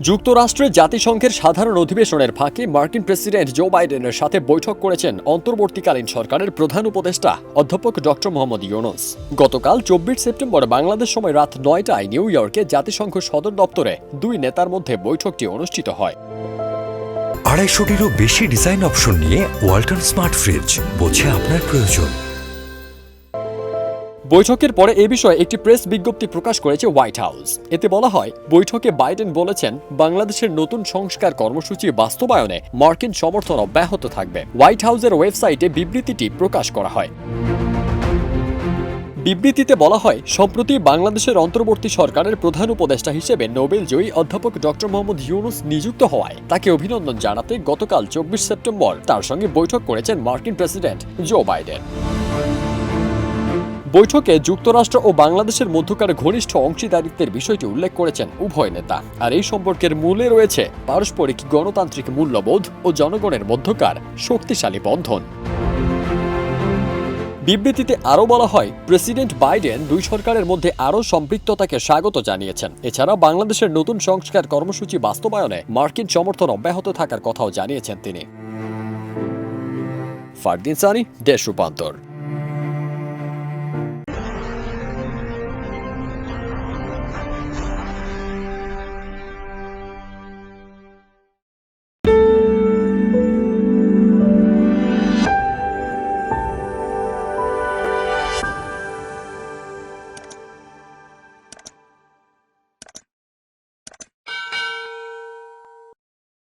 যুক্তরাষ্ট্রে জাতিসংঘের সাধারণ অধিবেশনের ফাঁকে মার্কিন প্রেসিডেন্ট জো বাইডেনের সাথে বৈঠক করেছেন অন্তর্বর্তীকালীন সরকারের প্রধান উপদেষ্টা অধ্যাপক ডক্টর মোহাম্মদ ইউনূস। গতকাল ২৪ সেপ্টেম্বর বাংলাদেশ সময় রাত ৯টায় নিউ ইয়র্কে জাতিসংঘ সদর দপ্তরে দুই নেতার মধ্যে বৈঠকটি অনুষ্ঠিত হয়। ২৫০টিরও বেশি ডিজাইন অপশন নিয়ে ওয়ালটন স্মার্ট ফ্রিজ, বোঝে আপনার প্রয়োজন। বৈঠকের পরে এ বিষয়ে একটি প্রেস বিজ্ঞপ্তি প্রকাশ করেছে হোয়াইট হাউস। এতে বলা হয়, বৈঠকে বাইডেন বলেছেন, বাংলাদেশের নতুন সংস্কার কর্মসূচি বাস্তবায়নে মার্কিন সমর্থন অব্যাহত থাকবে। হোয়াইট হাউসের ওয়েবসাইটে বিবৃতিটি প্রকাশ করা হয়। বিবৃতিতে বলা হয়, সম্প্রতি বাংলাদেশের অন্তর্বর্তী সরকারের প্রধান উপদেষ্টা হিসেবে নোবেলজয়ী অধ্যাপক ডক্টর মোহাম্মদ ইউনূস নিযুক্ত হওয়ায় তাকে অভিনন্দন জানাতে গতকাল ২৪ সেপ্টেম্বর তার সঙ্গে বৈঠক করেছেন মার্কিন প্রেসিডেন্ট জো বাইডেন। বৈঠকে যুক্তরাষ্ট্র ও বাংলাদেশের মধ্যকার ঘনিষ্ঠ অংশীদারিত্বের বিষয়টি উল্লেখ করেছেন উভয় নেতা। আর এই সম্পর্কের মূলে রয়েছে পারস্পরিক গণতান্ত্রিক মূল্যবোধ ও জনগণের মধ্যকার শক্তিশালী বন্ধন। বিবৃতিতে আরও বলা হয়, প্রেসিডেন্ট বাইডেন দুই সরকারের মধ্যে আরও সম্পৃক্ততাকে স্বাগত জানিয়েছেন। এছাড়া বাংলাদেশের নতুন সংস্কার কর্মসূচি বাস্তবায়নে মার্কিন সমর্থন অব্যাহত থাকার কথাও জানিয়েছেন তিনি। ফারদিন সানি, দেশ রূপান্তর।